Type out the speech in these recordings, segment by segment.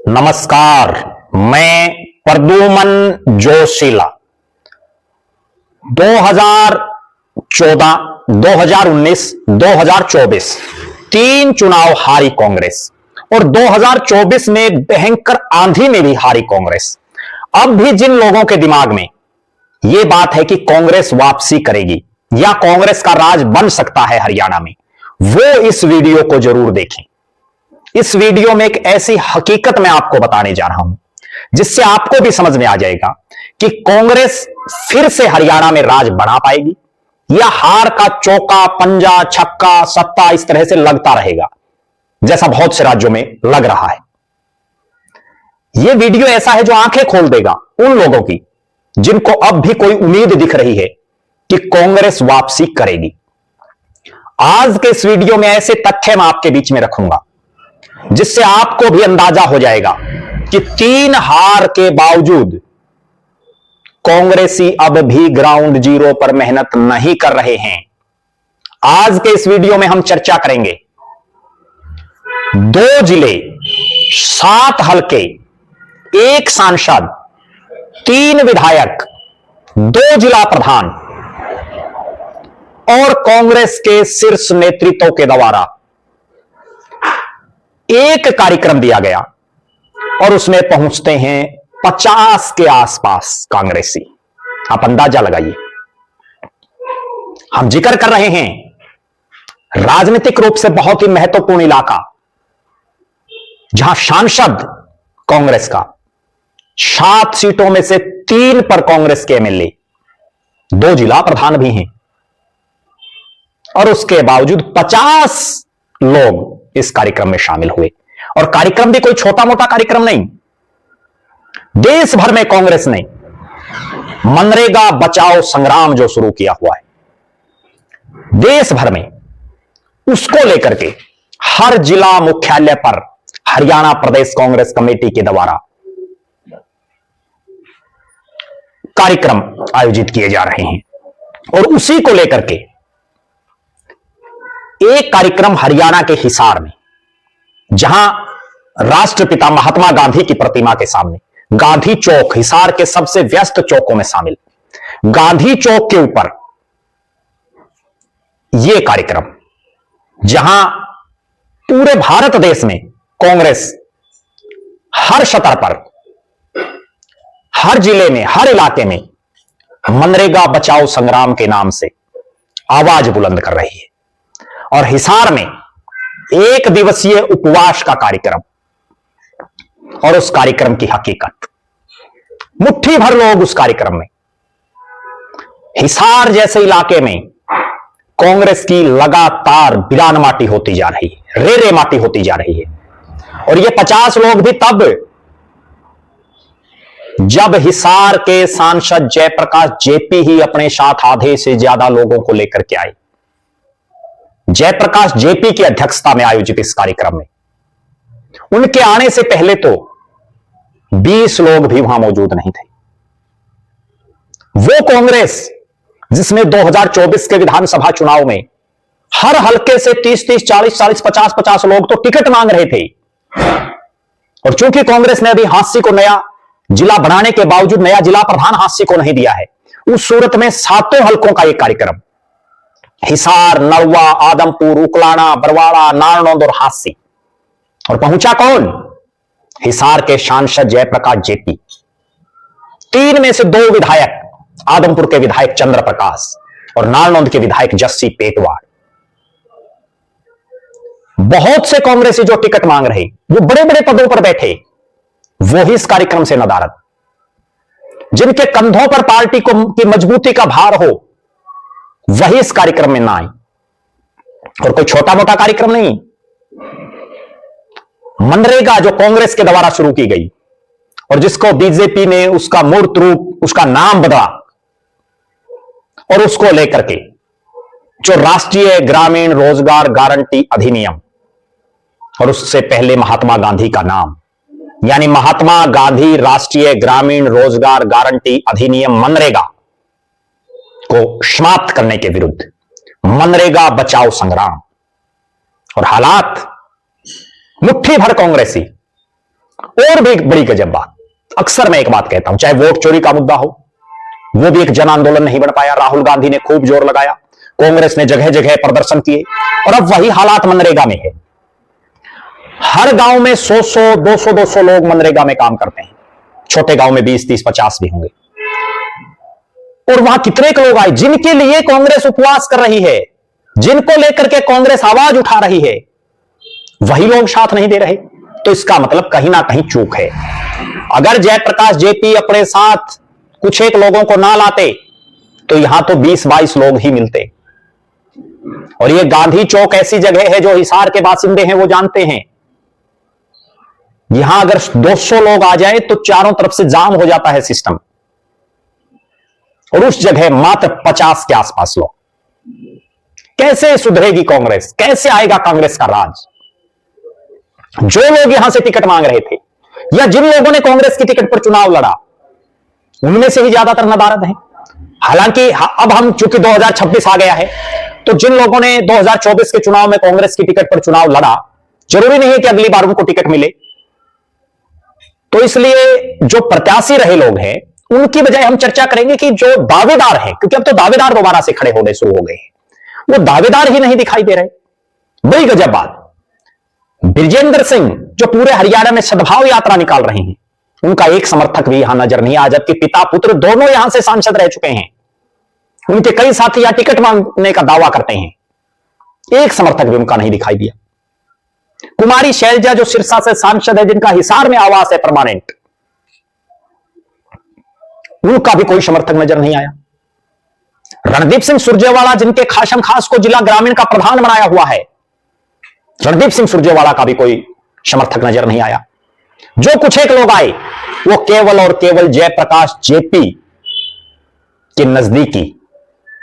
नमस्कार, मैं प्रद्युमन जोशीला। 2014, 2019, 2024 तीन चुनाव हारी कांग्रेस और 2024 में भयंकर आंधी में भी हारी कांग्रेस। अब भी जिन लोगों के दिमाग में यह बात है कि कांग्रेस वापसी करेगी या कांग्रेस का राज बन सकता है हरियाणा में, वो इस वीडियो को जरूर देखें। इस वीडियो में एक ऐसी हकीकत मैं आपको बताने जा रहा हूं जिससे आपको भी समझ में आ जाएगा कि कांग्रेस फिर से हरियाणा में राज बना पाएगी या हार का चौका, पंजा, छक्का, सत्ता इस तरह से लगता रहेगा जैसा बहुत से राज्यों में लग रहा है। यह वीडियो ऐसा है जो आंखें खोल देगा उन लोगों की जिनको अब भी कोई उम्मीद दिख रही है कि कांग्रेस वापसी करेगी। आज के इस वीडियो में ऐसे तथ्य मैं आपके बीच में रखूंगा जिससे आपको भी अंदाजा हो जाएगा कि तीन हार के बावजूद कांग्रेसी अब भी ग्राउंड जीरो पर मेहनत नहीं कर रहे हैं। आज के इस वीडियो में हम चर्चा करेंगे 2 जिले, 7 हलके, 1 सांसद, 3 विधायक, 2 जिला प्रधान और कांग्रेस के शीर्ष नेतृत्व के द्वारा एक कार्यक्रम दिया गया और उसमें पहुंचते हैं 50 के आसपास कांग्रेसी। आप अंदाजा लगाइए। हम जिक्र कर रहे हैं राजनीतिक रूप से बहुत ही महत्वपूर्ण इलाका जहां सांसद कांग्रेस का 7 सीटों में से 3 पर कांग्रेस के एमएलए, 2 जिला प्रधान भी हैं और उसके बावजूद 50 लोग इस कार्यक्रम में शामिल हुए। और कार्यक्रम भी कोई छोटा मोटा कार्यक्रम नहीं। देश भर में कांग्रेस ने मनरेगा बचाओ संग्राम जो शुरू किया हुआ है, देश भर में उसको लेकर के हर जिला मुख्यालय पर हरियाणा प्रदेश कांग्रेस कमेटी के द्वारा कार्यक्रम आयोजित किए जा रहे हैं। और उसी को लेकर के एक कार्यक्रम हरियाणा के हिसार में, जहां राष्ट्रपिता महात्मा गांधी की प्रतिमा के सामने गांधी चौक, हिसार के सबसे व्यस्त चौकों में शामिल गांधी चौक के ऊपर यह कार्यक्रम, जहां पूरे भारत देश में कांग्रेस हर सतह पर, हर जिले में, हर इलाके में मनरेगा बचाओ संग्राम के नाम से आवाज बुलंद कर रही है। और हिसार में 1 दिवसीय उपवास का कार्यक्रम और उस कार्यक्रम की हकीकत, मुट्ठी भर लोग उस कार्यक्रम में। हिसार जैसे इलाके में कांग्रेस की लगातार बिरान माटी होती जा रही है, रेरे माटी होती जा रही है। और ये 50 लोग भी तब जब हिसार के सांसद जयप्रकाश जेपी ही अपने साथ आधे से ज्यादा लोगों को लेकर के आए। जयप्रकाश जेपी की अध्यक्षता में आयोजित इस कार्यक्रम में उनके आने से पहले तो 20 लोग भी वहां मौजूद नहीं थे। वो कांग्रेस जिसमें 2024 के विधानसभा चुनाव में हर हलके से 30-30, 40-40, 50-50 लोग तो टिकट मांग रहे थे। और चूंकि कांग्रेस ने अभी हांसी को नया जिला बनाने के बावजूद नया जिला प्रधान हांसी को नहीं दिया है, उस सूरत में 7 हलकों का एक कार्यक्रम हिसार, नरवा, आदमपुर, उकलाना, बरवाड़ा, नारनौंद और हांसी। और पहुंचा कौन? हिसार के सांसद जयप्रकाश जेपी, 3 में से 2 विधायक, आदमपुर के विधायक चंद्र प्रकाश और नारनौंद के विधायक जस्सी पेटवाड़। बहुत से कांग्रेसी जो टिकट मांग रहे, वो बड़े बड़े पदों पर बैठे, वो ही इस कार्यक्रम से नदारद। जिनके कंधों पर पार्टी की मजबूती का भार हो, वही इस कार्यक्रम में ना आए। और कोई छोटा मोटा कार्यक्रम नहीं। मनरेगा जो कांग्रेस के द्वारा शुरू की गई और जिसको बीजेपी ने उसका मूर्त रूप, उसका नाम बदला, और उसको लेकर के जो राष्ट्रीय ग्रामीण रोजगार गारंटी अधिनियम और उससे पहले महात्मा गांधी का नाम, यानी महात्मा गांधी राष्ट्रीय ग्रामीण रोजगार गारंटी अधिनियम मनरेगा को समाप्त करने के विरुद्ध मनरेगा बचाओ संग्राम। और हालात मुट्ठी भर कांग्रेसी और भी बड़ी गजब बात, अक्सर मैं एक बात कहता हूं, चाहे वोट चोरी का मुद्दा हो, वो भी एक जन आंदोलन नहीं बन पाया। राहुल गांधी ने खूब जोर लगाया, कांग्रेस ने जगह जगह प्रदर्शन किए, और अब वही हालात मनरेगा में है। हर गांव में 100-100, 200-200 लोग मनरेगा में काम करते हैं। छोटे गांव में 20-30, 50 भी होंगे। और वहां कितने लोग आए जिनके लिए कांग्रेस उपवास कर रही है, जिनको लेकर के कांग्रेस आवाज उठा रही है, वही लोग साथ नहीं दे रहे। तो इसका मतलब कहीं ना कहीं चूक है। अगर जयप्रकाश जेपी अपने साथ कुछ एक लोगों को ना लाते तो यहां तो 20-22 लोग ही मिलते। और ये गांधी चौक ऐसी जगह है जो हिसार के बासिंदे हैं वो जानते हैं, यहां अगर 200 लोग आ जाए तो चारों तरफ से जाम हो जाता है सिस्टम, और उस जगह मात्र 50 के आसपास लोग। कैसे सुधरेगी कांग्रेस, कैसे आएगा कांग्रेस का राज? जो लोग यहां से टिकट मांग रहे थे या जिन लोगों ने कांग्रेस की टिकट पर चुनाव लड़ा, उनमें से ही ज्यादातर नदारद हैं। हालांकि अब हम चूंकि 2026 आ गया है, तो जिन लोगों ने 2024 के चुनाव में कांग्रेस की टिकट पर चुनाव लड़ा, जरूरी नहीं है कि अगली बार उनको टिकट मिले। तो इसलिए जो प्रत्याशी रहे लोग हैं, उनकी बजाय हम चर्चा करेंगे कि जो दावेदार हैं, क्योंकि अब तो दावेदार दोबारा से खड़े होने शुरू हो गए हैं, वो दावेदार ही नहीं दिखाई दे रहे। बड़ी गजब बात, बृजेंद्र सिंह जो पूरे हरियाणा में सद्भाव यात्रा निकाल रहे हैं, उनका एक समर्थक भी यहां नजर नहीं आया, जबकि पिता पुत्र दोनों यहां से सांसद रह चुके हैं। उनके कई साथी यहां टिकट मांगने का दावा करते हैं, एक समर्थक भी उनका नहीं दिखाई दिया। कुमारी शैलजा जो सिरसा से सांसद है, जिनका हिसार में आवास है परमानेंट, उनका भी कोई समर्थक नजर नहीं आया। रणदीप सिंह सुरजेवाला जिनके खासम खास को जिला ग्रामीण का प्रधान बनाया हुआ है, रणदीप सिंह सुरजेवाला का भी कोई समर्थक नजर नहीं आया। जो कुछ एक लोग आए वो केवल और केवल जयप्रकाश जेपी के नजदीकी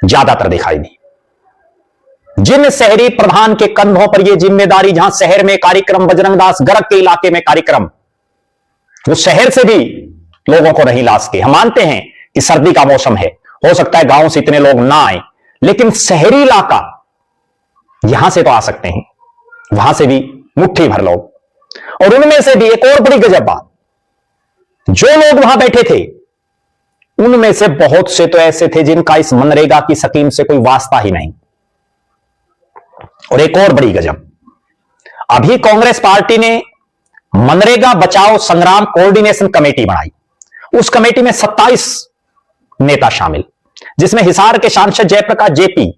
ज्यादातर दिखाई दी। जिन शहरी प्रधान के कंधों पर यह जिम्मेदारी, जहां शहर में कार्यक्रम, बजरंग दास गर्ग के इलाके में कार्यक्रम, वो शहर से भी लोगों को नहीं ला सके। हम मानते हैं कि सर्दी का मौसम है, हो सकता है गांव से इतने लोग ना आए, लेकिन शहरी इलाका यहां से तो आ सकते हैं, वहां से भी मुट्ठी भर लोग। और उनमें से भी एक और बड़ी गजब बात, जो लोग वहां बैठे थे उनमें से बहुत से तो ऐसे थे जिनका इस मनरेगा की स्कीम से कोई वास्ता ही नहीं। और एक और बड़ी गजब, अभी कांग्रेस पार्टी ने मनरेगा बचाओ संग्राम कोऑर्डिनेशन कमेटी बनाई। उस कमेटी में 27 नेता शामिल, जिसमें हिसार के सांसद जयप्रकाश जेपी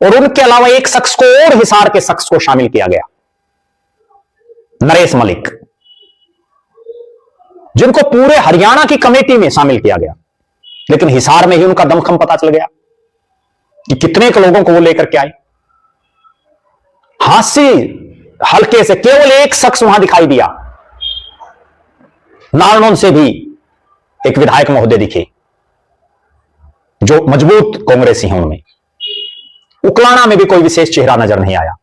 और उनके अलावा एक शख्स को और हिसार के शख्स को शामिल किया गया, नरेश मलिक, जिनको पूरे हरियाणा की कमेटी में शामिल किया गया। लेकिन हिसार में ही उनका दमखम पता चल गया कि कितने के लोगों को वो लेकर के आए। हास्य हल्के से केवल एक शख्स वहां दिखाई दिया, नारनौल से भी एक विधायक महोदय दिखे जो मजबूत कांग्रेसी हैं। उनमें उकलाना में भी कोई विशेष चेहरा नजर नहीं आया,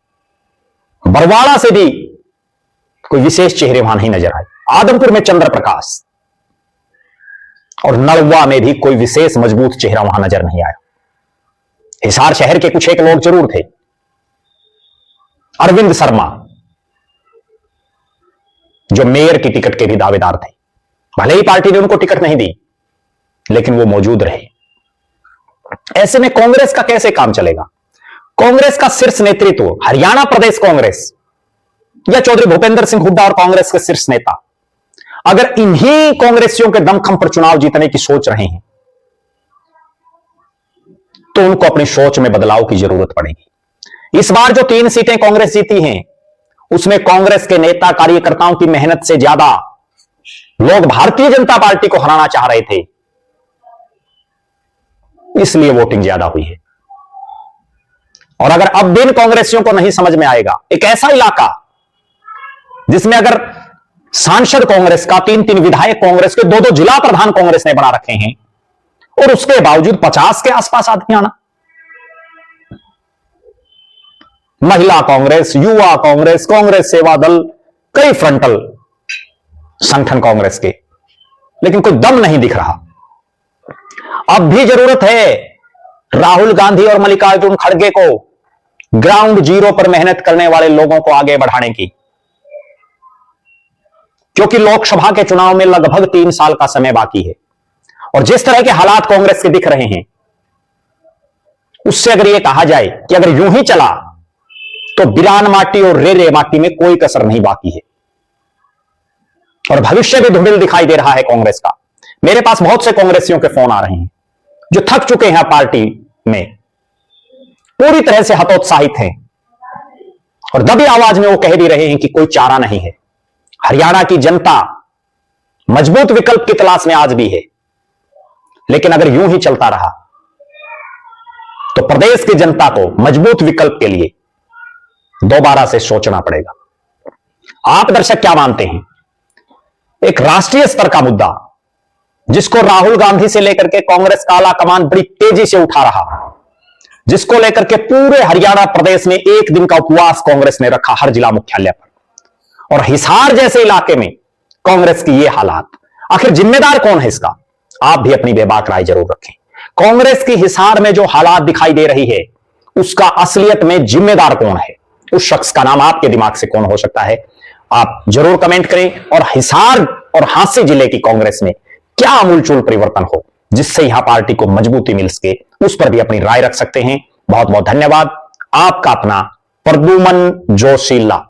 बरवाड़ा से भी कोई विशेष चेहरे वहां नहीं नजर आए, आदमपुर में चंद्र प्रकाश, और नलवा में भी कोई विशेष मजबूत चेहरा वहां नजर नहीं आया। हिसार शहर के कुछ एक लोग जरूर थे, अरविंद शर्मा जो मेयर की टिकट के भी दावेदार थे, भले ही पार्टी ने उनको टिकट नहीं दी, लेकिन वो मौजूद रहे। ऐसे में कांग्रेस का कैसे काम चलेगा? कांग्रेस का शीर्ष नेतृत्व, हरियाणा प्रदेश कांग्रेस या चौधरी भूपेंद्र सिंह हुड्डा और कांग्रेस के शीर्ष नेता, अगर इन्हीं कांग्रेसियों के दमखम पर चुनाव जीतने की सोच रहे हैं, तो उनको अपनी सोच में बदलाव की जरूरत पड़ेगी। इस बार जो 3 सीटें कांग्रेस जीती हैं, उसमें कांग्रेस के नेता कार्यकर्ताओं की मेहनत से ज्यादा लोग भारतीय जनता पार्टी को हराना चाह रहे थे, इसलिए वोटिंग ज्यादा हुई है। और अगर अब भी इन कांग्रेसियों को नहीं समझ में आएगा, एक ऐसा इलाका जिसमें अगर सांसद कांग्रेस का, 3-3 विधायक कांग्रेस के, 2-2 जिला प्रधान कांग्रेस ने बना रखे हैं, और उसके बावजूद 50 के आसपास आदमी आना, महिला कांग्रेस, युवा कांग्रेस, कांग्रेस सेवा दल, कई फ्रंटल संगठन कांग्रेस के, लेकिन कोई दम नहीं दिख रहा। अब भी जरूरत है राहुल गांधी और मल्लिकार्जुन खड़गे को ग्राउंड जीरो पर मेहनत करने वाले लोगों को आगे बढ़ाने की। क्योंकि लोकसभा के चुनाव में लगभग 3 साल का समय बाकी है और जिस तरह के हालात कांग्रेस के दिख रहे हैं, उससे अगर यह कहा जाए कि अगर यूं ही चला तो बिरान माटी और रे माटी में कोई कसर नहीं बाकी है और भविष्य भी धुंधल दिखाई दे रहा है कांग्रेस का। मेरे पास बहुत से कांग्रेसियों के फोन आ रहे हैं जो थक चुके हैं पार्टी में, पूरी तरह से हतोत्साहित हैं और दबी आवाज में वो कह भी रहे हैं कि कोई चारा नहीं है। हरियाणा की जनता मजबूत विकल्प की तलाश में आज भी है, लेकिन अगर यूं ही चलता रहा तो प्रदेश की जनता को मजबूत विकल्प के लिए दोबारा से सोचना पड़ेगा। आप दर्शक क्या मानते हैं? एक राष्ट्रीय स्तर का मुद्दा जिसको राहुल गांधी से लेकर के कांग्रेस का आला कमान बड़ी तेजी से उठा रहा, जिसको लेकर के पूरे हरियाणा प्रदेश में एक दिन का उपवास कांग्रेस ने रखा हर जिला मुख्यालय पर, और हिसार जैसे इलाके में कांग्रेस की ये हालात, आखिर जिम्मेदार कौन है इसका? आप भी अपनी बेबाक राय जरूर रखें। कांग्रेस की हिसार में जो हालात दिखाई दे रही है उसका असलियत में जिम्मेदार कौन है? उस शख्स का नाम आपके दिमाग से कौन हो सकता है? आप जरूर कमेंट करें। और हिसार और हांसी जिले की कांग्रेस में क्या आमूलचूल परिवर्तन हो जिससे यहां पार्टी को मजबूती मिल सके, उस पर भी अपनी राय रख सकते हैं। बहुत बहुत धन्यवाद। आपका अपना प्रद्युमन जोशीला।